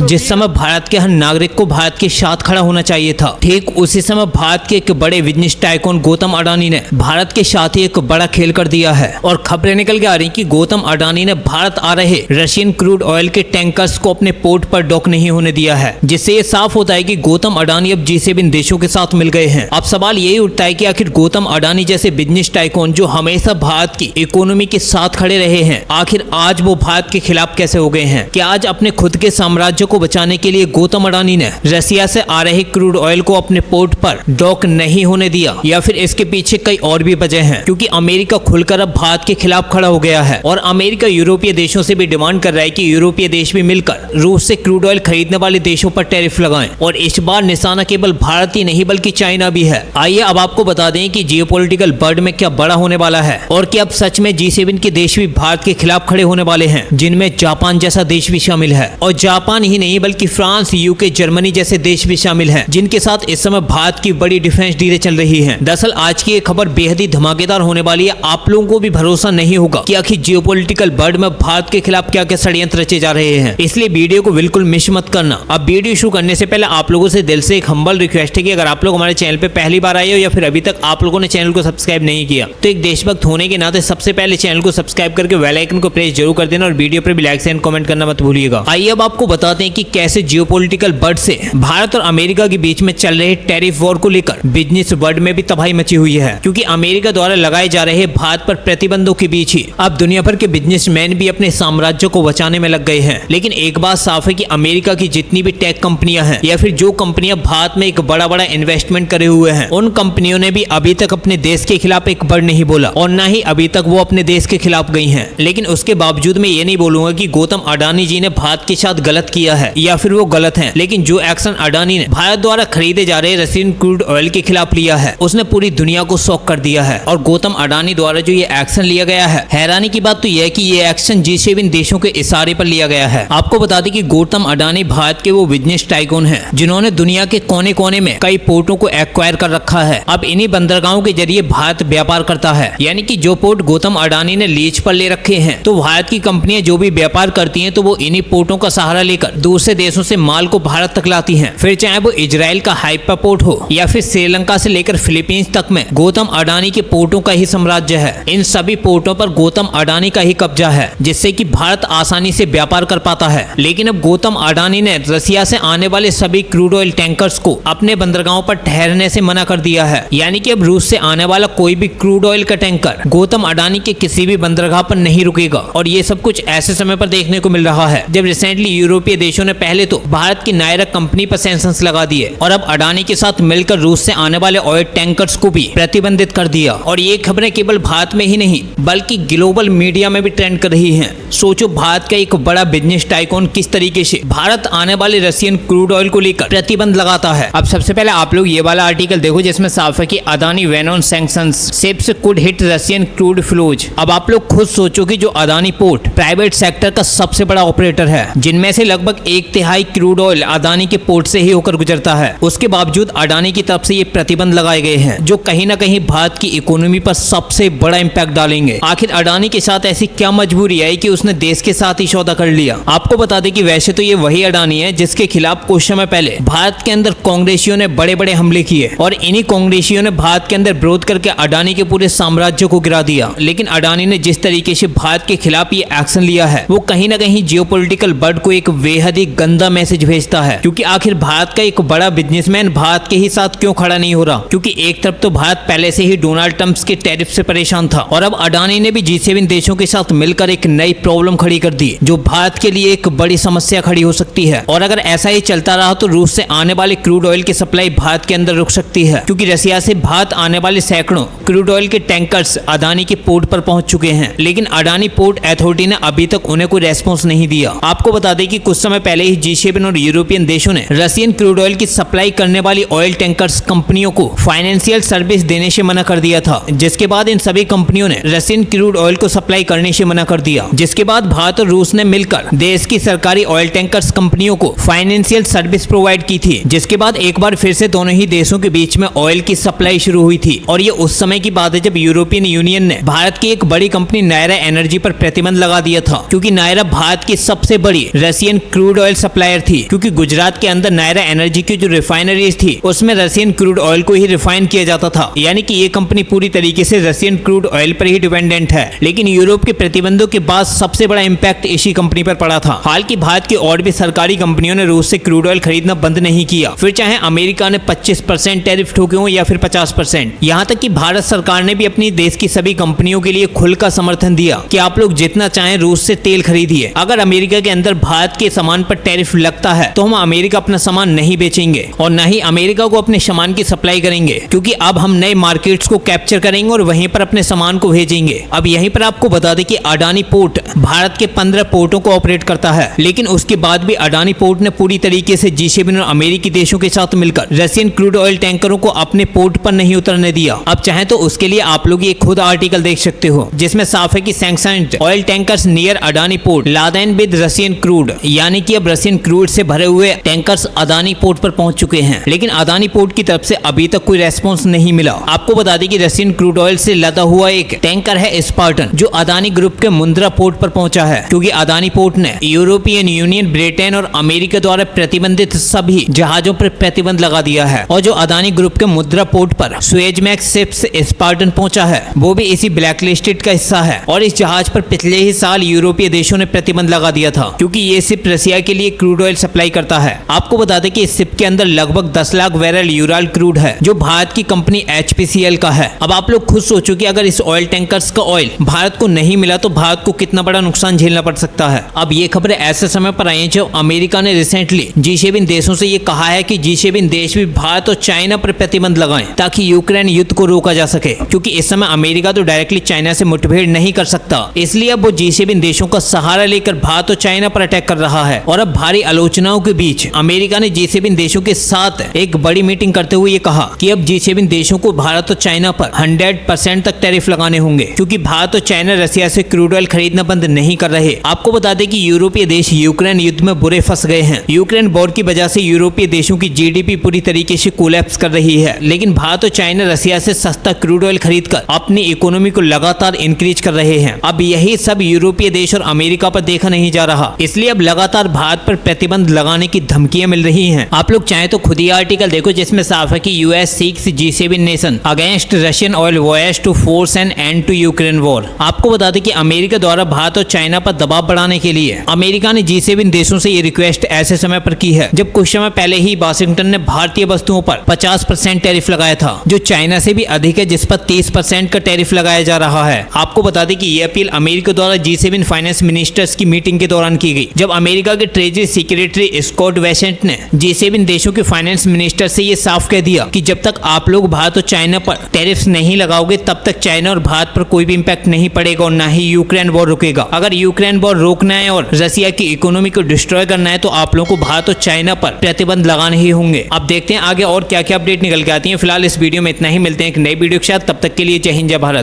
जिस समय भारत के हर नागरिक को भारत के साथ खड़ा होना चाहिए था, ठीक उसी समय भारत के एक बड़े बिजनेस टाइकून गौतम अडानी ने भारत के साथ ही एक बड़ा खेल कर दिया है। और खबरें निकल के आ रही कि गौतम अडानी ने भारत आ रहे रशियन क्रूड ऑयल के टैंकर्स को अपने पोर्ट पर डॉक नहीं होने दिया है, जिससे ये साफ होता है कि गौतम अडानी अब G7 देशों के साथ मिल गए हैं। अब सवाल यही उठता है कि आखिर गौतम अडानी जैसे बिजनेस टाइकून जो हमेशा भारत की इकोनॉमी के साथ खड़े रहे हैं, आखिर आज वो भारत के खिलाफ कैसे हो गए हैं? क्या आज अपने खुद के साम्राज्य को बचाने के लिए गौतम अडानी ने रसिया से आ रहे क्रूड ऑयल को अपने पोर्ट पर डॉक नहीं होने दिया, या फिर इसके पीछे कई और भी वजह हैं? क्योंकि अमेरिका खुलकर अब भारत के खिलाफ खड़ा हो गया है और अमेरिका यूरोपीय देशों से भी डिमांड कर रहा है कि यूरोपीय देश भी मिलकर रूस से क्रूड ऑयल खरीदने वाले देशों पर टैरिफ लगाएं। और इस बार निशाना केवल भारत ही नहीं बल्कि चाइना भी है। आइए अब आपको बता दें कि जियोपॉलिटिकल वर्ल्ड में क्या बड़ा होने वाला है और कि अब सच में G7 के देश भी भारत के खिलाफ खड़े होने वाले हैं, जिनमें जापान जैसा देश भी शामिल है। और जापान ही नहीं बल्कि फ्रांस, यूके, जर्मनी जैसे देश भी शामिल हैं, जिनके साथ इस समय भारत की बड़ी डिफेंस डीलें चल रही हैं। दरअसल आज की ये खबर बेहद ही धमाकेदार होने वाली है। आप लोगों को भी भरोसा नहीं होगा कि आखिर जियोपॉलिटिकल वर्ल्ड में भारत के खिलाफ क्या क्या षड्यंत्र रचे जा रहे हैं, इसलिए वीडियो को बिल्कुल मिस मत करना। अब वीडियो शुरू करने से पहले आप लोगों से दिल से एक हम्बल रिक्वेस्ट है कि अगर आप लोग हमारे चैनल पे पहली बार आए हो या फिर अभी तक आप लोगों ने चैनल को सब्सक्राइब नहीं किया, तो एक देशभक्त होने के नाते सबसे पहले चैनल को सब्सक्राइब करके बेल आइकन को प्रेस जरूर कर देना और वीडियो पर भी लाइक एंड कमेंट करना मत भूलिएगा। आइए अब आपको बताते हैं कि कैसे जियोपॉलिटिकल वर्ल्ड से भारत और अमेरिका के बीच में चल रहे टैरिफ वॉर को लेकर बिजनेस वर्ल्ड में भी तबाही मची हुई है, क्योंकि अमेरिका द्वारा लगाए जा रहे भारत पर प्रतिबंधों के बीच ही अब दुनिया भर के बिजनेसमैन भी अपने साम्राज्य को बचाने में लग गए हैं। लेकिन एक बात साफ है कि अमेरिका की जितनी भी टेक कंपनियां हैं या फिर जो कंपनियां भारत में एक बड़ा बड़ा इन्वेस्टमेंट करे हुए हैं, उन कंपनियों ने भी अभी तक अपने देश के खिलाफ एक वर्ड नहीं बोला और न ही अभी तक वो अपने देश के खिलाफ गई हैं। लेकिन उसके बावजूद मैं ये नहीं बोलूंगा कि गौतम अडानी जी ने भारत के साथ गलत किया है या फिर वो गलत है, लेकिन जो एक्शन अडानी ने भारत द्वारा खरीदे जा रहे रशियन क्रूड ऑयल के खिलाफ लिया है, उसने पूरी दुनिया को शॉक कर दिया है। और गौतम अडानी द्वारा जो ये एक्शन लिया गया है, हैरानी की बात तो यह है कि ये एक्शन G7 देशों के इशारे पर लिया गया है। आपको बता दें कि गौतम अडानी भारत के वो बिजनेस टाइकून हैं जिन्होंने दुनिया के कोने कोने में कई पोर्टों को एक्वायर कर रखा है। अब इन्हीं बंदरगाहों के जरिए भारत व्यापार करता है, यानी कि जो पोर्ट गौतम अडानी ने लीज पर ले रखे हैं, तो भारत की कंपनियां जो भी व्यापार करती हैं तो वो इन्हीं पोर्टों का सहारा लेकर दूसरे देशों से माल को भारत तक लाती हैं। फिर चाहे वो इजराइल का हाइपर पोर्ट हो या फिर श्रीलंका से लेकर फिलीपींस तक में गौतम अडानी के पोर्टों का ही साम्राज्य है। इन सभी पोर्टों पर गौतम अडानी का ही कब्जा है, जिससे कि भारत आसानी से व्यापार कर पाता है। लेकिन अब गौतम अडानी ने रसिया से आने वाले सभी क्रूड ऑयल टैंकर्स को अपने बंदरगाहों पर ठहरने से मना कर दिया है, यानी कि अब रूस से आने वाला कोई भी क्रूड ऑयल का टैंकर गौतम अडानी के किसी भी बंदरगाह पर नहीं रुकेगा। और ये सब कुछ ऐसे समय पर देखने को मिल रहा है जब रिसेंटली यूरोपीय देशों ने पहले तो भारत की नायरा कंपनी पर सैंक्शंस लगा दिए और अब अडानी के साथ मिलकर रूस से आने वाले ऑयल टैंकर्स को भी प्रतिबंधित कर दिया। और ये खबरें केवल भारत में ही नहीं बल्कि ग्लोबल मीडिया में भी ट्रेंड कर रही हैं। सोचो भारत का एक बड़ा बिजनेस टाइकून किस तरीके से भारत आने वाले रशियन क्रूड ऑयल को लेकर प्रतिबंध लगाता है। अब सबसे पहले आप लोग ये वाला आर्टिकल देखो जिसमें साफ है कि Adani when on sanctions ships could hit Russian crude flows. अब आप लोग खुद सोचो कि जो अडानी पोर्ट प्राइवेट सेक्टर का सबसे बड़ा ऑपरेटर है, जिनमें से लगभग 1/3 क्रूड ऑयल अडानी के पोर्ट से ही होकर गुजरता है, उसके बावजूद अडानी की तरफ से ये प्रतिबंध लगाए गए हैं जो कहीं ना कहीं भारत की इकोनॉमी पर सबसे बड़ा इंपैक्ट डालेंगे। आखिर अडानी के साथ ऐसी क्या मजबूरी आई कि उसने देश के साथ ही सौदा कर लिया? आपको बता दें कि वैसे तो ये वही अडानी है जिसके खिलाफ कुछ समय पहले भारत के अंदर कांग्रेसियों ने बड़े बड़े हमले किए और इन्हीं कांग्रेसियों ने भारत के अंदर विरोध करके अडानी के पूरे साम्राज्य को गिरा दिया। लेकिन अडानी ने जिस तरीके से भारत के खिलाफ ये एक्शन लिया है, वो कहीं ना कहीं जियोपॉलिटिकल वर्ल्ड को एक बेहद ही गंदा मैसेज भेजता है। क्योंकि आखिर भारत का एक बड़ा बिजनेसमैन भारत के ही साथ क्यों खड़ा नहीं हो रहा? क्योंकि एक तरफ तो भारत पहले से ही डोनाल्ड ट्रंप के टैरिफ से परेशान था और अब अडानी ने भी G7 देशों के साथ मिलकर एक नई प्रॉब्लम खड़ी कर दी जो भारत के लिए एक बड़ी समस्या खड़ी हो सकती है। और अगर ऐसा ही चलता रहा तो रूस से आने वाले क्रूड ऑयल की सप्लाई भारत के अंदर रुक सकती है, क्योंकि रसिया से भारत आने वाले सैकड़ों क्रूड ऑयल के टैंकर्स अडानी के पोर्ट पर पहुंच चुके हैं। लेकिन अडानी पोर्ट अथॉरिटी ने अभी तक उन्हें कोई रेस्पॉन्स नहीं दिया। आपको बता दें कि कुछ समय पहले ही G7 और यूरोपियन देशों ने रशियन क्रूड ऑयल की सप्लाई करने वाली ऑयल टैंकर्स कंपनियों को फाइनेंशियल सर्विस देने से मना कर दिया था, जिसके बाद इन सभी कंपनियों ने रशियन क्रूड ऑयल को सप्लाई करने से मना कर दिया। जिसके बाद भारत और रूस ने मिलकर देश की सरकारी ऑयल टैंकर्स कंपनियों को फाइनेंशियल सर्विस प्रोवाइड की थी, जिसके बाद एक बार फिर से दोनों ही देशों के बीच में ऑयल की सप्लाई शुरू हुई थी। और ये उस समय की बात है जब यूरोपियन यूनियन ने भारत की एक बड़ी कंपनी नायरा एनर्जी पर प्रतिबंध लगा दिया था, क्योंकि नायरा भारत की सबसे बड़ी Russian crude crude oil supplier थी, क्योंकि गुजरात के अंदर नायरा एनर्जी की जो रिफाइनरीज थी उसमें रशियन क्रूड ऑयल को ही रिफाइन किया जाता था। यानी कि ये कंपनी पूरी तरीके से रशियन क्रूड ऑयल पर ही डिपेंडेंट है। लेकिन यूरोप के प्रतिबंधों के बाद सबसे बड़ा इंपैक्ट इसी कंपनी पर पड़ा था। हालांकि भारत की और भी सरकारी कंपनियों ने रूस से क्रूड ऑयल खरीदना बंद नहीं किया, फिर चाहे अमेरिका ने 25% टैरिफ ठोके हो या फिर 50%। यहाँ तक कि भारत सरकार ने भी अपनी देश की सभी कंपनियों के लिए खुल का समर्थन दिया कि आप लोग जितना चाहें रूस से तेल खरीदिए। अगर अमेरिका के अंदर भारत के सामान पर टैरिफ लगता है तो हम अमेरिका अपना सामान नहीं बेचेंगे और न ही अमेरिका को अपने सामान की सप्लाई करेंगे, क्योंकि अब हम नए मार्केट्स को कैप्चर करेंगे और वहीं पर अपने सामान को भेजेंगे। अब यहीं पर आपको बता दें कि अडानी पोर्ट भारत के 15 पोर्टों को ऑपरेट करता है, लेकिन उसके बाद भी अडानी पोर्ट ने पूरी तरीके से G7 और अमेरिकी देशों के साथ मिलकर रशियन क्रूड ऑयल टैंकरों को अपने पोर्ट पर नहीं उतरने दिया। अब चाहे तो उसके लिए आप लोग ये खुद आर्टिकल देख सकते हो, जिसमें साफ है कि sanctioned oil tankers near Adani port Laden with Russian crude, यानी कि अब रशियन क्रूड से भरे हुए टैंकर्स अदानी पोर्ट पर पहुंच चुके हैं। लेकिन अदानी पोर्ट की तरफ से अभी तक कोई रेस्पॉन्स नहीं मिला। आपको बता दें कि रशियन क्रूड ऑयल से लदा हुआ एक टैंकर है स्पार्टन, जो अदानी ग्रुप के मुंद्रा पोर्ट पर पहुंचा है, क्योंकि अदानी पोर्ट ने यूरोपियन यूनियन, ब्रिटेन और अमेरिका द्वारा प्रतिबंधित सभी जहाजों पर प्रतिबंध लगा दिया है। और जो अदानी ग्रुप के मुंद्रा पोर्ट पर सुएजमैक्स शिप्स स्पार्टन पहुंचा है, वो भी इसी ब्लैकलिस्टेड का हिस्सा है। और इस जहाज पर पिछले ही साल यूरोपीय देशों ने प्रतिबंध लगा दिया था, क्योंकि ये शिप रशिया के लिए क्रूड ऑयल सप्लाई करता है। आपको बता दें कि इस शिप के अंदर लगभग 10 लाख बैरल यूराल क्रूड है, जो भारत की कंपनी HPCL का है। अब आप लोग खुद सोचो कि अगर इस ऑयल टैंकर्स का ऑयल भारत को नहीं मिला तो भारत को कितना बड़ा नुकसान झेलना पड़ सकता है। अब ये खबरें ऐसे समय पर आई हैं जब अमेरिका ने रिसेंटली G7 देशों से ये कहा है कि G7 देश भी भारत और चाइना पर प्रतिबंध लगाएं, ताकि यूक्रेन युद्ध को रोका जा सके, क्योंकि इस समय अमेरिका तो डायरेक्टली चाइना से मुठभेड़ नहीं कर सकता। इसलिए अब वो G7 देशों का सहारा लेकर भारत और चाइना पर अटैक कर रहा है। और अब भारी आलोचनाओं के बीच अमेरिका ने G7 देशों के साथ एक बड़ी मीटिंग करते हुए ये कहा कि अब G7 देशों को भारत और चाइना पर 100% तक टैरिफ लगाने होंगे, क्योंकि भारत और चाइना रशिया से क्रूड ऑयल खरीदना बंद नहीं कर रहे। आपको बता दें कि यूरोपीय देश यूक्रेन युद्ध में बुरे फंस गए हैं। यूक्रेन वॉर की वजह से यूरोपीय देशों की GDP पूरी तरीके से कोलैप्स कर रही है, लेकिन भारत और चाइना रशिया से सस्ता क्रूड ऑयल खरीदकर अपनी इकोनॉमी को लगातार इंक्रीज कर रहे हैं। अब यही सब यूरोपीय देश और अमेरिका पर देखा नहीं जा रहा, इसलिए अब लगातार भारत पर प्रतिबंध लगाने की धमकियां मिल रही हैं। आप लोग चाहे तो खुद ही आर्टिकल देखो, जिसमें साफ है कि US seeks G7 nation against Russian oil voyage to force an end to Ukraine war. आपको बता दें कि अमेरिका द्वारा भारत और चाइना पर दबाव बढ़ाने के लिए अमेरिका ने G7 देशों से ये रिक्वेस्ट ऐसे समय पर की है जब कुछ समय पहले ही वाशिंगटन ने भारतीय वस्तुओं पर 50% टैरिफ लगाया था, जो चाइना से भी अधिक है, जिस पर 30% का टैरिफ लगाया जा रहा है। आपको बता दें कि ये अपील अमेरिका द्वारा G7 फाइनेंस मिनिस्टर्स की मीटिंग के दौरान की गई, जब अमेरिका के ट्रेजरी सेक्रेटरी स्कॉट बेसेंट ने G7 देशों के फाइनेंस मिनिस्टर से ये साफ कह दिया कि जब तक आप लोग भारत और चाइना पर टैरिफ्स नहीं लगाओगे तब तक चाइना और भारत पर कोई भी इंपैक्ट नहीं पड़ेगा और ना ही यूक्रेन वॉर रुकेगा। अगर यूक्रेन वॉर रोकना है और रशिया की इकोनॉमी को डिस्ट्रॉय करना है तो आप लोगों को भारत और चाइना पर प्रतिबंध लगाने ही होंगे। अब देखते हैं आगे और क्या क्या अपडेट निकल के आती है। फिलहाल इस वीडियो में इतना ही, मिलते हैं एक नई वीडियो के साथ, तब तक के लिए जय हिंद जय भारत।